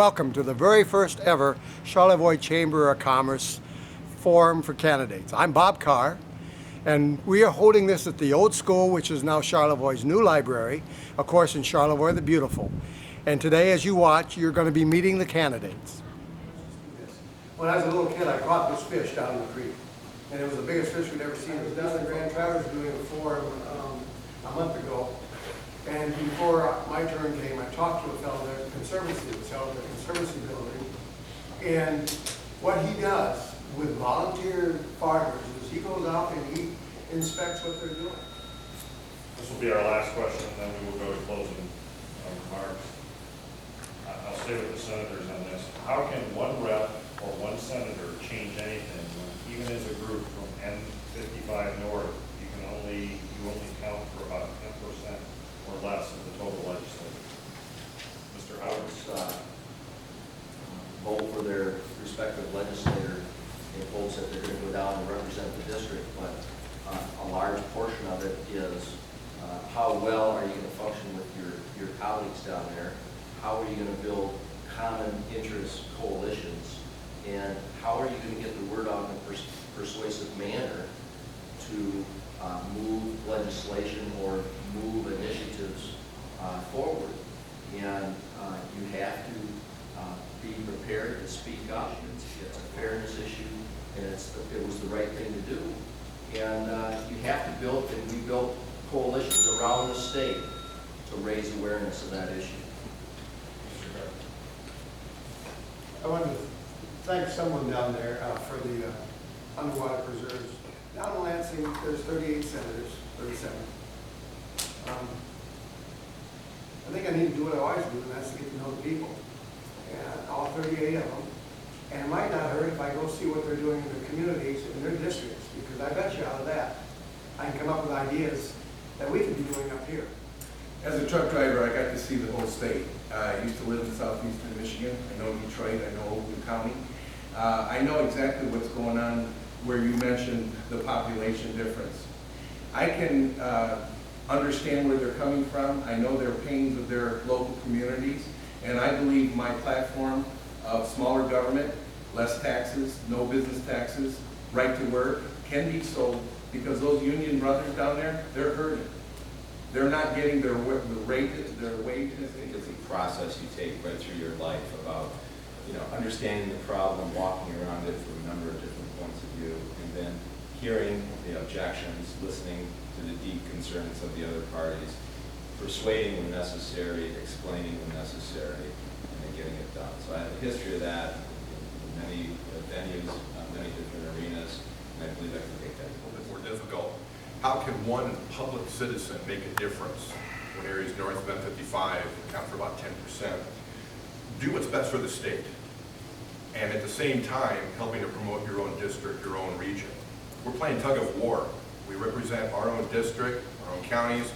welcome to the very first ever Charlevoix Chamber of Commerce Forum for Candidates. I'm Bob Carr, and we are holding this at the old school, which is now Charlevoix's new library, of course in Charlevoix the Beautiful. And today, as you watch, you're going to be meeting the candidates. When I was a little kid, I caught this fish down in the creek, and it was the biggest fish we'd ever seen. It was down in Grand Traverse doing a forum a month ago. And before my turn came, I talked to a fellow there at the Conservancy, it was held at the Conservancy building. And what he does with volunteer farmers is he goes out and he inspects what they're doing. This will be our last question, and then we will go to closing remarks. I'll stay with the senators on this. How can one rep or one senator change anything when even as a group from N55 North, you only count for about 10% or less of the total legislature? Mr. Howard. Vote for their respective legislator in hopes that they're going to go down and represent the district, but a large portion of it is how well are you going to function with your colleagues down there? How are you going to build common interest coalitions? And how are you going to get the word out in a persuasive manner to move legislation or move initiatives forward? And you have to be prepared to speak up. It's a fairness issue, and it was the right thing to do. And you have to build, and we built coalitions around the state to raise awareness of that issue. I wanted to thank someone down there for the underwater preserves. Down in Lansing, there's 38 senators, 37. I think I need to do what I always do, and that's to get to know the people. And all 38 of them. And it might not hurt if I go see what they're doing in their communities, in their districts, because I bet you out of that, I can come up with ideas that we can be doing up here. As a truck driver, I got to see the whole state. I used to live in southeastern Michigan. I know Detroit, I know Oakland County. I know exactly what's going on where you mentioned the population difference. I can understand where they're coming from. I know their pains of their local communities, and I believe my platform of smaller government, less taxes, no business taxes, right to work can be sold, because those union brothers down there, they're hurting. They're not getting their wages. I think it's a process you take right through your life about, understanding the problem, walking around it from a number of different points of view, and then hearing the objections, listening to the deep concerns of the other parties, persuading when necessary, explaining when necessary, and then getting it done. So I have a history of that in many venues, many different arenas, and I believe I can take that. A little bit more difficult. How can one public citizen make a difference when areas north of N55 account for about 10%? Do what's best for the state, and at the same time helping to promote your own district, your own region. We're playing tug of war. We represent our own district, our own counties,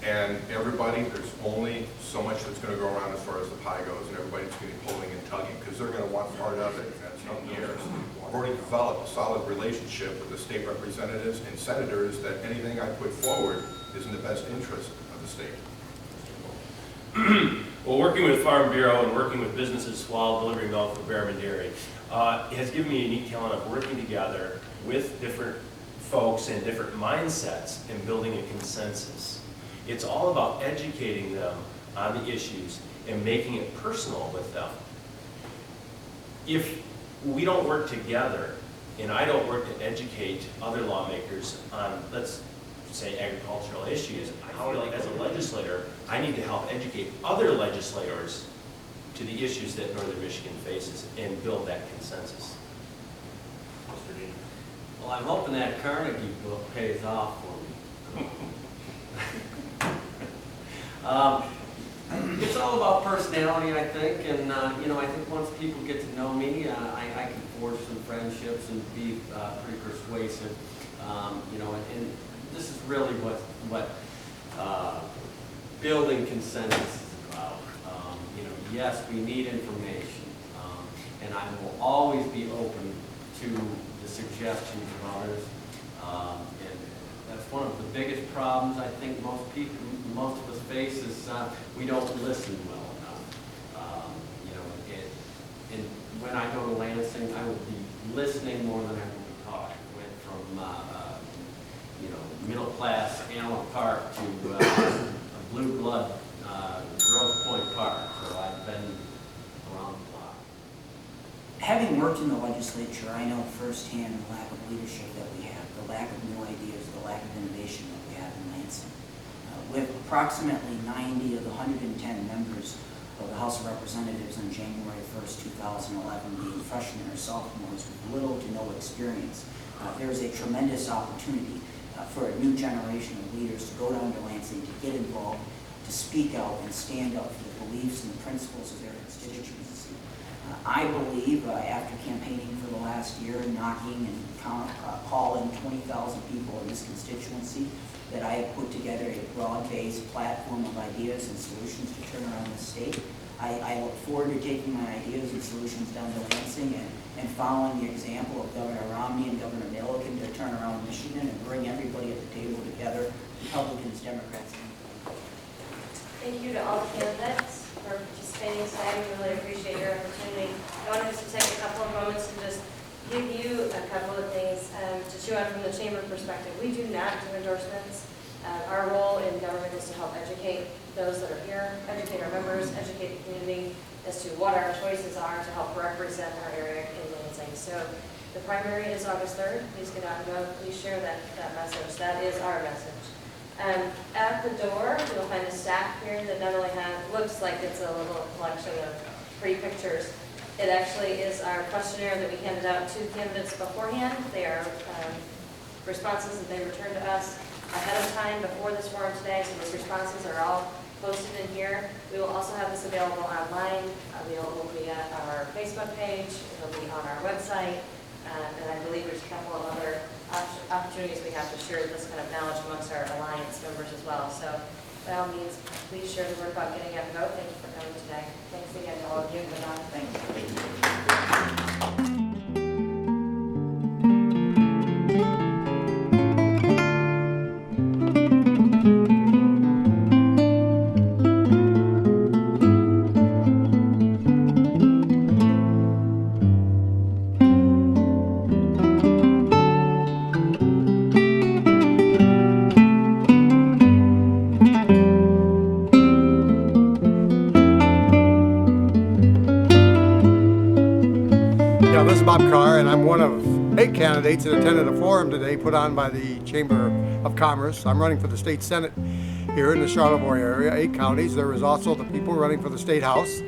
and everybody, there's only so much that's going to go around as far as the pie goes, and everybody's going to be pulling and tugging because they're going to want part of it in 10 years. I've already developed a solid relationship with the state representatives and senators that anything I put forward is in the best interest of the state. Well, working with Farm Bureau and working with businesses while delivering milk for Behrman Dairy has given me a unique talent of working together with different folks and different mindsets and building a consensus. It's all about educating them on the issues and making it personal with them. If we don't work together, and I don't work to educate other lawmakers on, let's say, agricultural issues, I feel like as a legislator, I need to help educate other legislators to the issues that Northern Michigan faces and build that consensus. Mr. Dean. Well, I'm hoping that Carnegie book pays off for me. It's all about personality, I think, and I think once people get to know me, I can forge some friendships and be pretty persuasive, and this is really what building consensus is about. Yes, we need information, and I will always be open to the suggestions of others, and that's one of the biggest problems I think most of us face is we don't listen well enough. listening more than I will be talking. Went from, middle class Allen Park to a blue blood Grove Point Park. So I've been around the block. Having worked in the legislature, I know firsthand the lack of leadership that we have, the lack of new ideas, the lack of innovation that we have in Lansing. With approximately 90 of the 110 members of the House of Representatives on January 1st, 2011 being freshmen or sophomores with little to no experience, there is a tremendous opportunity for a new generation of leaders to go down to Lansing, to get involved, to speak out and stand up for the beliefs and the principles of their constituency. I believe, after campaigning for the last year and knocking and calling 20,000 people in this constituency, that I have put together a broad-based platform of ideas and solutions to turn around the state. I look forward to taking my ideas and solutions down to Lansing and following the example of Governor Romney and Governor Milliken to turn around Michigan and bring everybody at the table together, Republicans, Democrats, and Thank you to all the candidates for participating today. We really appreciate your opportunity. I wanted us to take a couple of moments to just give you a couple of things to chew on from the chamber perspective. We do not do endorsements. Our role in government is to help educate those that are here, educate our members, educate the community as to what our choices are to help represent our area in Lansing. So the primary is August 3rd. Please get out and vote. Please share that message. That is our message. At the door, you'll find a stack here that not only looks like it's a little collection of pretty pictures. It actually is our questionnaire that we handed out to candidates beforehand. They are responses that they returned to us ahead of time before this forum today, so those responses are all posted in here. We will also have this available online. It will be at our Facebook page. It will be on our website. And I believe there's a couple of other opportunities we have to share this kind of knowledge amongst our alliance members as well. So by all means, please share the word about getting out and vote. Thank you for coming today. Thanks again to all of you. Thank you. Yeah, this is Bob Carr, and I'm one of 8 candidates that attended a forum today put on by the Chamber of Commerce. I'm running for the state senate here in the Charlevoix area, 8 counties. There is also the people running for the state house.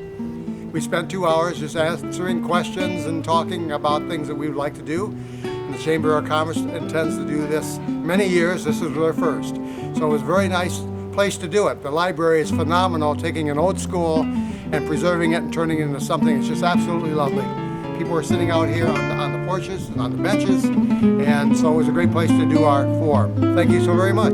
We spent 2 hours just answering questions and talking about things that we would like to do. And the Chamber of Commerce intends to do this many years. This is their first. So it was a very nice place to do it. The library is phenomenal, taking an old school and preserving it and turning it into something that's just absolutely lovely. People were sitting out here on the porches and on the benches, and so it was a great place to do our forum. Thank you so very much.